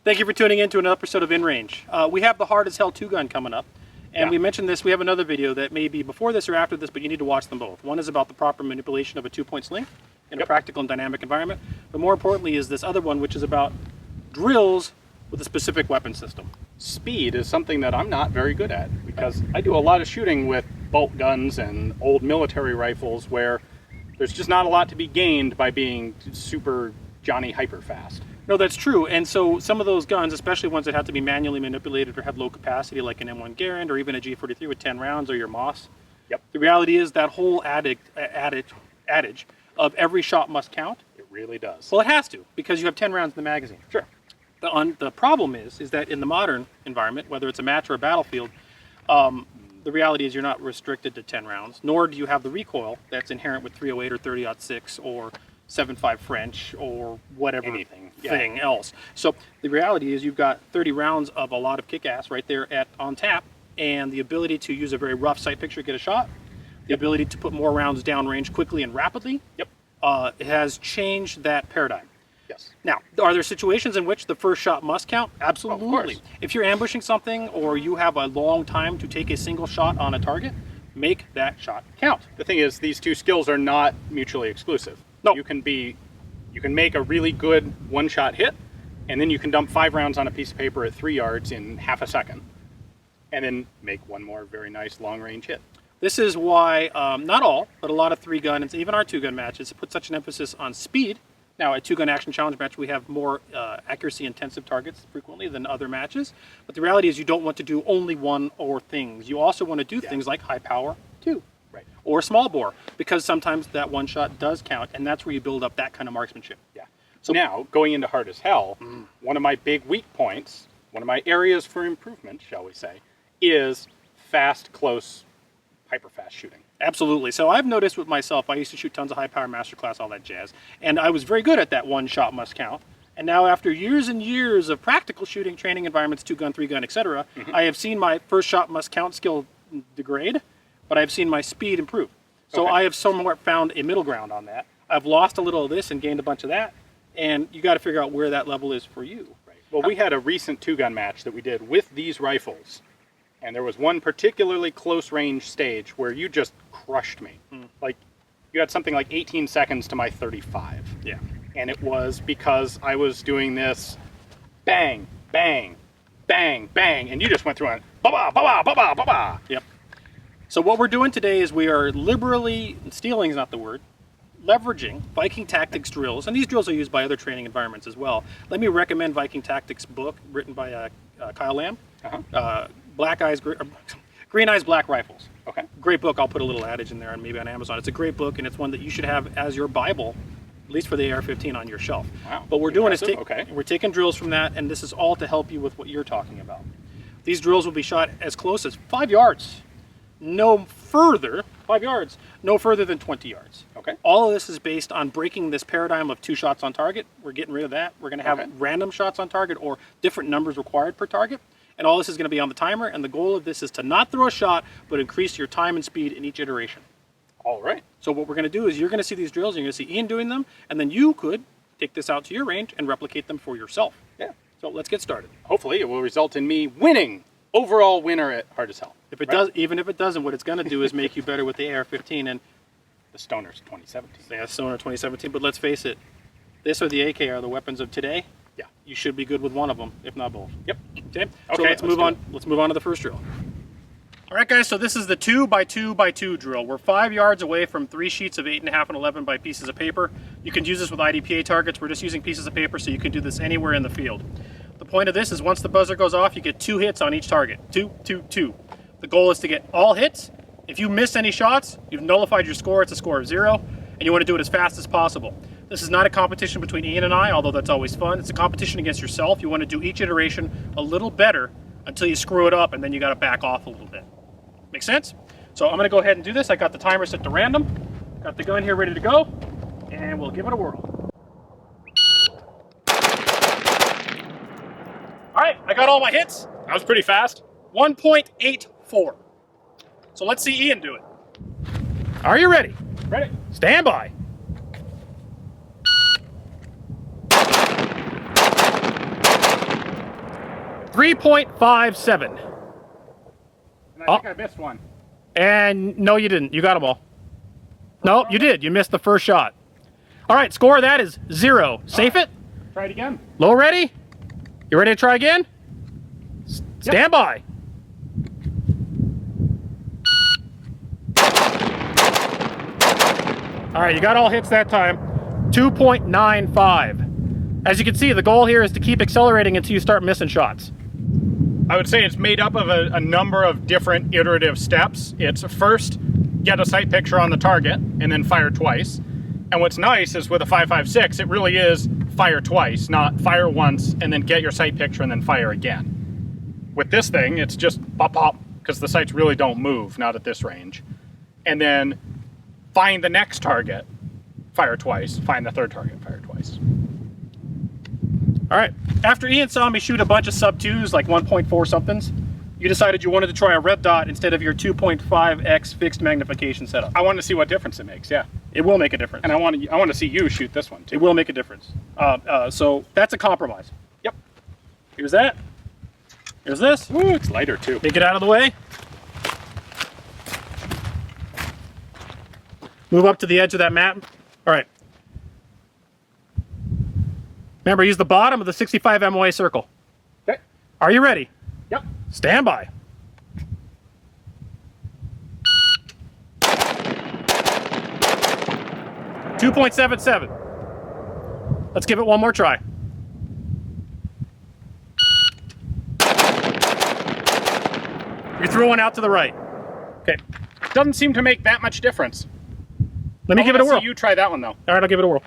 Thank you for tuning in to another episode of In Range. We have the Hard as Hell 2-gun coming up. And we mentioned this, we have another video that may be before this or after this, but you need to watch them both. One is about the proper manipulation of a 2-point sling in a practical and dynamic environment. But more importantly is this other one, which is about drills with a specific weapon system. Speed is something that I'm not very good at because I do a lot of shooting with bolt guns and old military rifles where there's just not a lot to be gained by being super Johnny hyper fast. No, that's true. And so some of those guns, especially ones that have to be manually manipulated or have low capacity, like an M1 Garand or even a G43 with 10 rounds or your Moss. Yep. The reality is that whole adage of every shot must count. It really does. Well, it has to, because you have 10 rounds in the magazine. Sure. The problem is that in the modern environment, whether it's a match or a battlefield, the reality is you're not restricted to 10 rounds, nor do you have the recoil that's inherent with 308 or 30-06 or 7.5 French or whatever thing else. So the reality is you've got 30 rounds of a lot of kick-ass right there on tap, and the ability to use a very rough sight picture to get a shot, the ability to put more rounds downrange quickly and rapidly, it has changed that paradigm. Yes. Now, are there situations in which the first shot must count? Absolutely. Of course. If you're ambushing something or you have a long time to take a single shot on a target, make that shot count. The thing is, these two skills are not mutually exclusive. No. You can make a really good one-shot hit, and then you can dump 5 rounds on a piece of paper at 3 yards in half a second, and then make one more very nice long-range hit. This is why, not all, but a lot of 3-gun and even our 2-gun matches put such an emphasis on speed. Now, a 2-gun action challenge match, we have more accuracy-intensive targets frequently than other matches. But the reality is you don't want to do only one or things. You also want to do things like high power, too. Right. Or small bore, because sometimes that one shot does count, and that's where you build up that kind of marksmanship. Yeah. So now, going into Hard as Hell, one of my big weak points, one of my areas for improvement, shall we say, is fast, close, hyper-fast shooting. Absolutely. So I've noticed with myself, I used to shoot tons of high-power masterclass, all that jazz, and I was very good at that one shot must count. And now after years and years of practical shooting, training environments, 2-gun, 3-gun, etc., I have seen my first shot must count skill degrade, but I've seen my speed improve. So I have somewhat found a middle ground on that. I've lost a little of this and gained a bunch of that, and you got to figure out where that level is for you. Right. Well, we had a recent 2-gun match that we did with these rifles, and there was one particularly close range stage where you just crushed me. Like, you had something like 18 seconds to my 35. Yeah. And it was because I was doing this bang, bang, bang, bang, and you just went through it, ba-ba, ba-ba, ba-ba, ba-ba. Yep. So what we're doing today is we are liberally, stealing is not the word, leveraging Viking Tactics drills, and these drills are used by other training environments as well. Let me recommend Viking Tactics book written by Kyle Lamb, Green Eyes, Black Rifles. Okay. Great book. I'll put a little adage in there and maybe on Amazon. It's a great book, and it's one that you should have as your Bible, at least for the AR15 on your shelf. Wow. But we're doing is we're taking drills from that, and this is all to help you with what you're talking about. These drills will be shot as close as 5 yards. No further, 5 yards, no further than 20 yards. Okay. All of this is based on breaking this paradigm of 2 shots on target. We're getting rid of that. We're going to have random shots on target or different numbers required per target. And all this is going to be on the timer. And the goal of this is to not throw a shot, but increase your time and speed in each iteration. All right. So what we're going to do is you're going to see these drills. You're going to see Ian doing them. And then you could take this out to your range and replicate them for yourself. Yeah. So let's get started. Hopefully it will result in me winning. Overall winner at Hard as Hell. If it does, even if it doesn't, what it's going to do is make you better with the AR15 and the Stoner's 2017. Yeah, Stoner 2017. But let's face it, this or the AK are the weapons of today. Yeah. You should be good with one of them, if not both. Yep. Okay. So let's move on. Let's move on to the first drill. All right, guys. So this is the 2x2x2 drill. We're 5 yards away from 3 sheets of 8.5 and 11 by pieces of paper. You can use this with IDPA targets. We're just using pieces of paper, so you can do this anywhere in the field. The point of this is once the buzzer goes off, you get 2 hits on each target. 2, 2, 2. The goal is to get all hits. If you miss any shots, you've nullified your score. It's a score of 0, and you want to do it as fast as possible. This is not a competition between Ian and I, although that's always fun. It's a competition against yourself. You want to do each iteration a little better until you screw it up, and then you got to back off a little bit. Make sense? So I'm going to go ahead and do this. I got the timer set to random. Got the gun here ready to go, and we'll give it a whirl. All right, I got all my hits. That was pretty fast. 1.84. So let's see Ian do it. Are you ready? Ready. Stand by. 3.57. And I think I missed one. And no, you didn't. You got them all. No, you did. You missed the first shot. All right, score of that is 0. Safe it. Try it again. Low ready? You ready to try again? Stand by. All right, you got all hits that time. 2.95. As you can see, the goal here is to keep accelerating until you start missing shots. I would say it's made up of a number of different iterative steps. It's first, get a sight picture on the target, and then fire twice. And what's nice is with a 5.56, it really is fire twice, not fire once, and then get your sight picture and then fire again. With this thing, it's just pop, pop, because the sights really don't move, not at this range. And then find the next target, fire twice, find the third target, fire twice. All right, after Ian saw me shoot a bunch of sub-2s, like 1.4 somethings, you decided you wanted to try a red dot instead of your 2.5x fixed magnification setup. I want to see what difference it makes, yeah. It will make a difference. And I want to see you shoot this one, too. It will make a difference. So that's a compromise. Yep. Here's that. Here's this. Ooh, it's lighter, too. Take it out of the way. Move up to the edge of that map. All right. Remember, use the bottom of the 65 MOA circle. Okay. Are you ready? Yep. Stand by. .77. Let's give it one more try. You threw one out to the right. Okay. Doesn't seem to make that much difference. Let me give it a whirl. You try that one, though. All right, I'll give it a whirl.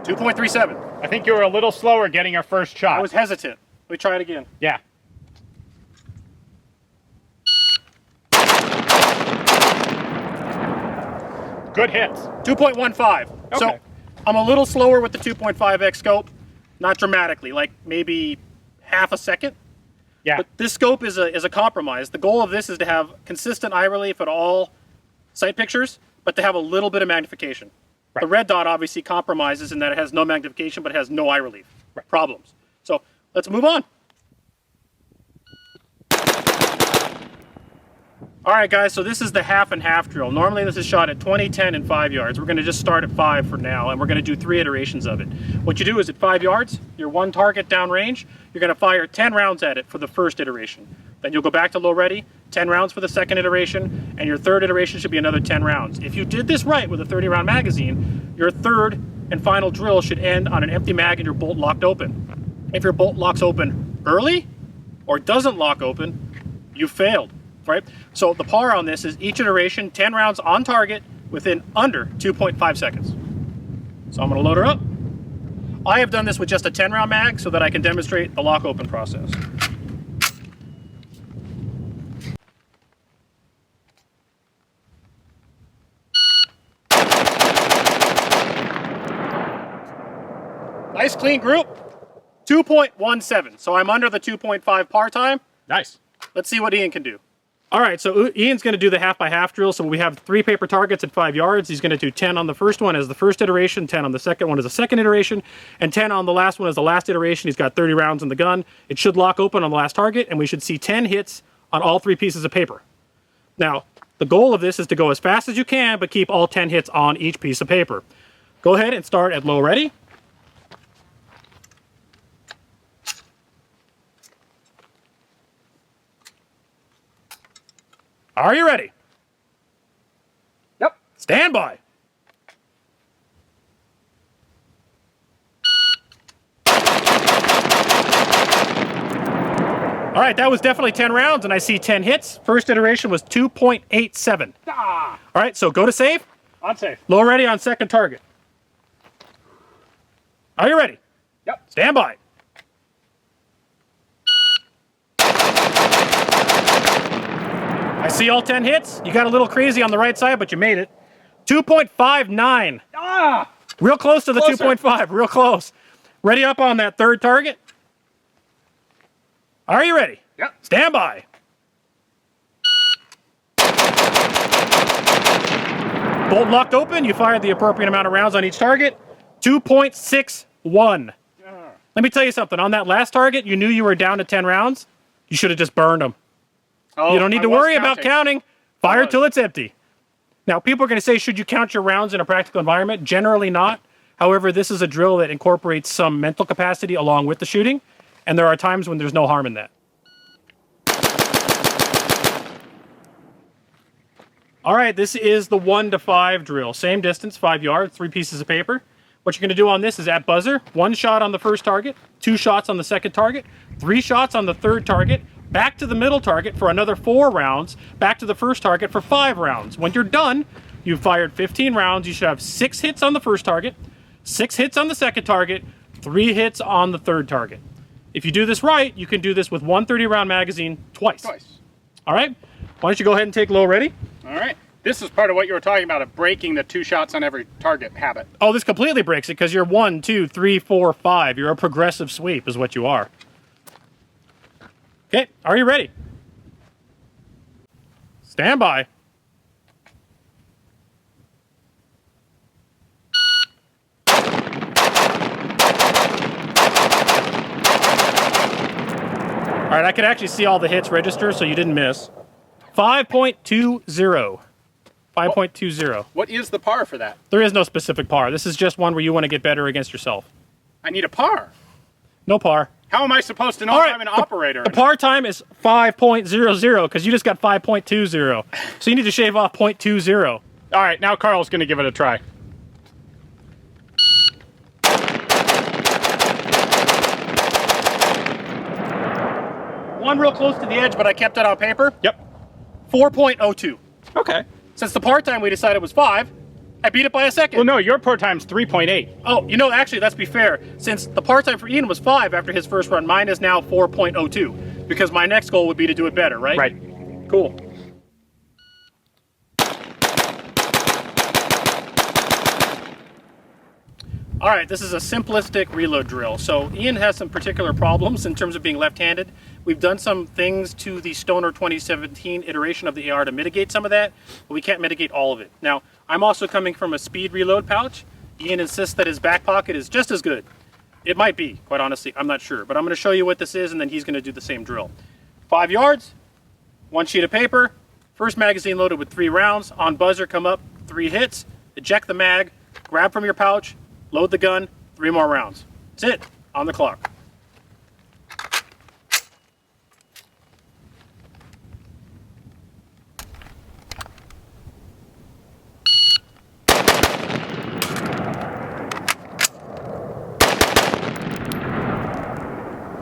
.37. I think you were a little slower getting your first shot. I was hesitant. Let me try it again. Yeah. Good hits. 2.15. Okay. So I'm a little slower with the 2.5x scope. Not dramatically, like maybe half a second. Yeah. But this scope is a compromise. The goal of this is to have consistent eye relief at all sight pictures, but to have a little bit of magnification. Right. The red dot obviously compromises in that it has no magnification, but it has no eye relief. Right. Problems. So let's move on. All right, guys, so this is the half and half drill. Normally this is shot at 20, 10, and 5 yards. We're going to just start at 5 for now, and we're going to do 3 iterations of it. What you do is at 5 yards, your one target downrange, you're going to fire 10 rounds at it for the first iteration. Then you'll go back to low ready, 10 rounds for the second iteration, and your third iteration should be another 10 rounds. If you did this right with a 30-round magazine, your third and final drill should end on an empty mag and your bolt locked open. If your bolt locks open early or doesn't lock open, you failed. Right? So the par on this is each iteration 10 rounds on target within under 2.5 seconds. So I'm going to load her up. I have done this with just a 10 round mag so that I can demonstrate the lock open process. Nice clean group. 2.17. So I'm under the 2.5 par time. Nice. Let's see what Ian can do. All right, so Ian's going to do the half by half drill. So we have 3 paper targets at 5 yards. He's going to do 10 on the first one as the first iteration, 10 on the second one as the second iteration, and 10 on the last one as the last iteration. He's got 30 rounds in the gun. It should lock open on the last target, and we should see 10 hits on all 3 pieces of paper. Now, the goal of this is to go as fast as you can, but keep all 10 hits on each piece of paper. Go ahead and start at low ready. Are you ready? Yep. Stand by. All right, that was definitely 10 rounds, and I see 10 hits. First iteration was 2.87. Ah! All right, so go to save. On safe. Low ready on second target. Are you ready? Yep. Stand by. I see all 10 hits. You got a little crazy on the right side, but you made it. 2.59. Ah! Real close to the Closer. 2.5. Real close. Ready up on that third target? Are you ready? Yep. Stand by. Bolt locked open. You fired the appropriate amount of rounds on each target. 2.61. Let me tell you something. On that last target, you knew you were down to 10 rounds. You should have just burned them. Oh, You don't need to worry about counting. Fire till it's empty. Now, people are going to say, should you count your rounds in a practical environment? Generally not. However, this is a drill that incorporates some mental capacity along with the shooting, and there are times when there's no harm in that. All right, this is the 1 to 5 drill. Same distance, 5 yards, 3 pieces of paper. What you're going to do on this is at buzzer, 1 shot on the first target, 2 shots on the second target, 3 shots on the third target, back to the middle target for another 4 rounds, back to the first target for 5 rounds. When you're done, you've fired 15 rounds. You should have 6 hits on the first target, 6 hits on the second target, 3 hits on the third target. If you do this right, you can do this with 1 30-round magazine twice. All right? Why don't you go ahead and take low ready? All right. This is part of what you were talking about, of breaking the 2 shots on every target habit. Oh, this completely breaks it because you're 1, 2, 3, 4, 5. You're a progressive sweep is what you are. Okay, are you ready? Stand by. All right, I can actually see all the hits register, so you didn't miss. 5.20. 5.20. What is the par for that? There is no specific par. This is just one where you want to get better against yourself. I need a par. No par. How am I supposed to know if I'm an operator? The par time is 5.00 because you just got 5.20. So you need to shave off 0.20. All right, now Carl's going to give it a try. One real close to the edge, but I kept it on paper. Yep. 4.02. Okay. Since the par time we decided was 5, I beat it by a second. Well, no, your par time's 3.8. Oh, you know, actually, let's be fair. Since the par time for Ian was 5 after his first run, mine is now 4.02 because my next goal would be to do it better, right? Right. Cool. All right, this is a simplistic reload drill. So Ian has some particular problems in terms of being left-handed. We've done some things to the Stoner 2017 iteration of the AR to mitigate some of that, but we can't mitigate all of it. Now, I'm also coming from a speed reload pouch. Ian insists that his back pocket is just as good. It might be, quite honestly, I'm not sure. But I'm going to show you what this is, and then he's going to do the same drill. 5 yards, 1 sheet of paper, first magazine loaded with 3 rounds. On buzzer, come up, 3 hits, eject the mag, grab from your pouch, load the gun, 3 more rounds. That's it, on the clock.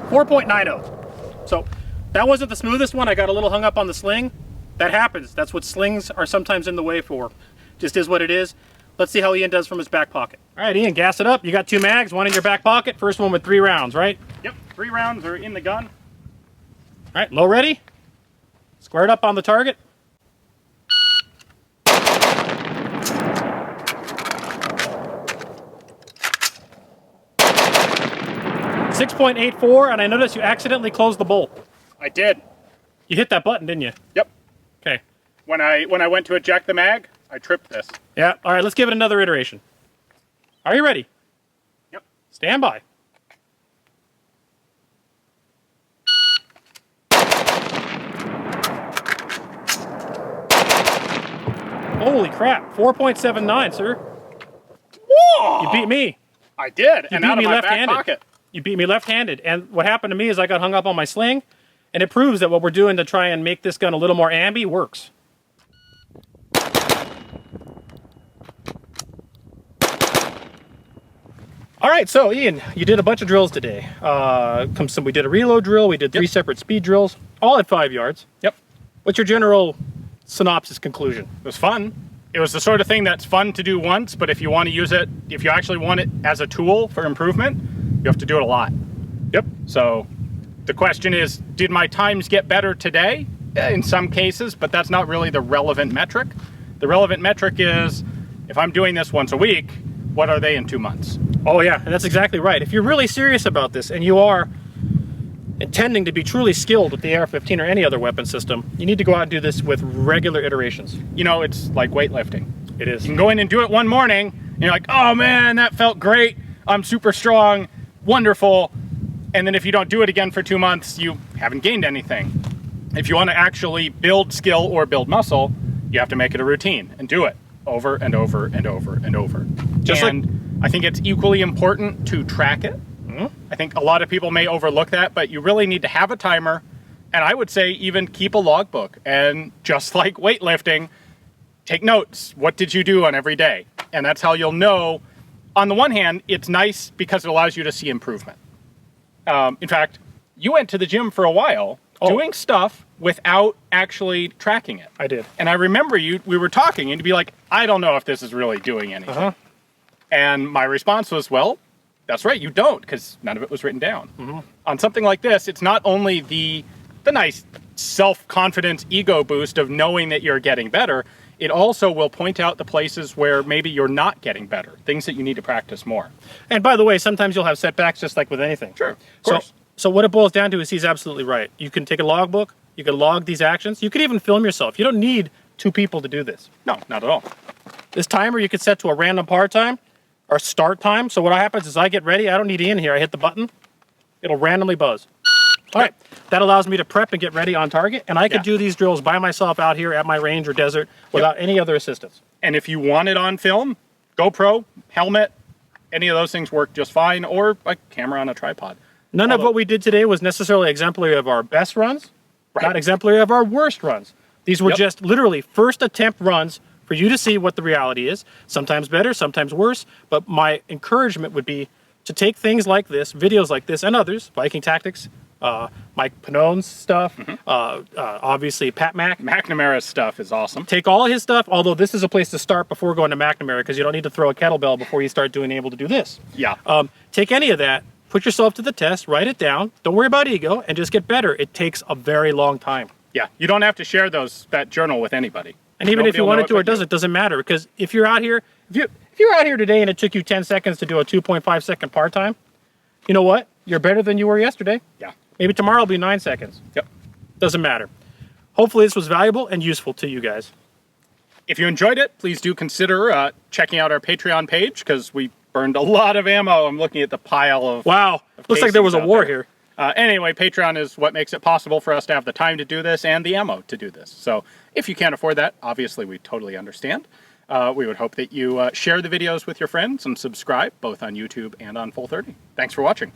.90. So that wasn't the smoothest one. I got a little hung up on the sling. That happens. That's what slings are sometimes in the way for. Just is what it is. Let's see how Ian does from his back pocket. All right, Ian, gas it up. You got 2 mags, 1 in your back pocket. First one with 3 rounds, right? Yep, 3 rounds are in the gun. All right, low ready. Squared up on the target. .84, and I noticed you accidentally closed the bolt. I did. You hit that button, didn't you? Yep. Okay. When I went to eject the mag, I tripped this. Yeah, all right, let's give it another iteration. Are you ready? Yep. Stand by. Holy crap, 4.79, sir. Whoa! You beat me. I did, You and beat out of me my back left-handed. pocket. You beat me left-handed. And what happened to me is I got hung up on my sling, and it proves that what we're doing to try and make this gun a little more ambi works. All right, so Ian, you did a bunch of drills today. We did a reload drill, we did 3 separate speed drills, all at 5 yards. Yep. What's your general synopsis conclusion? It was fun. It was the sort of thing that's fun to do once, but if you want to use it, if you actually want it as a tool for improvement, you have to do it a lot. Yep. So the question is, did my times get better today? In some cases, but that's not really the relevant metric. The relevant metric is, if I'm doing this once a week, what are they in 2 months? Oh yeah, and that's exactly right. If you're really serious about this and you are intending to be truly skilled with the AR15 or any other weapon system, you need to go out and do this with regular iterations. You know, it's like weightlifting. It is. You can go in and do it one morning, And you're like, oh man, that felt great. I'm super strong, wonderful. And then if you don't do it again for 2 months, you haven't gained anything. If you want to actually build skill or build muscle, you have to make it a routine and do it over and over and over and over. I think it's equally important to track it. I think a lot of people may overlook that, but you really need to have a timer. And I would say even keep a logbook. And just like weightlifting, take notes. What did you do on every day? And that's how you'll know. On the one hand, it's nice because it allows you to see improvement. In fact, you went to the gym for a while doing stuff without actually tracking it. I did. And I remember we were talking and you'd be like, I don't know if this is really doing anything. And my response was, well, that's right, you don't, because none of it was written down. On something like this, it's not only the nice self-confidence ego boost of knowing that you're getting better, it also will point out the places where maybe you're not getting better, things that you need to practice more. And by the way, sometimes you'll have setbacks just like with anything. Sure, of course. So what it boils down to is he's absolutely right. You can take a logbook, you can log these actions, you can even film yourself. You don't need 2 people to do this. No, not at all. This timer you can set to a random par time or start time. So what happens is I get ready, I don't need Ian here, I hit the button, it'll randomly buzz. All right, that allows me to prep and get ready on target, and I can do these drills by myself out here at my range or desert without any other assistance. And if you want it on film, GoPro, helmet, any of those things work just fine, or a camera on a tripod. None of what we did today was necessarily exemplary of our best runs, not exemplary of our worst runs. These were just literally first attempt runs for you to see what the reality is. Sometimes better, sometimes worse, but my encouragement would be to take things like this, videos like this, and others, Viking Tactics, Mike Panone's stuff, obviously Pat McNamara's stuff is awesome. Take all his stuff, although this is a place to start before going to McNamara because you don't need to throw a kettlebell before you start able to do this. Yeah. Take any of that, put yourself to the test, write it down, don't worry about ego, and just get better. It takes a very long time. Yeah, you don't have to share that journal with anybody. And even if you wanted to or doesn't matter, because if you're out here, if you're out here today and it took you 10 seconds to do a 2.5 second par time, you know what? You're better than you were yesterday. Yeah. Maybe tomorrow will be 9 seconds. Yep. Doesn't matter. Hopefully this was valuable and useful to you guys. If you enjoyed it, please do consider checking out our Patreon page because we burned a lot of ammo. I'm looking at the pile of Looks like there was a war here. Anyway, Patreon is what makes it possible for us to have the time to do this and the ammo to do this. So if you can't afford that, obviously we totally understand. We would hope that you share the videos with your friends and subscribe both on YouTube and on Full30. Thanks for watching.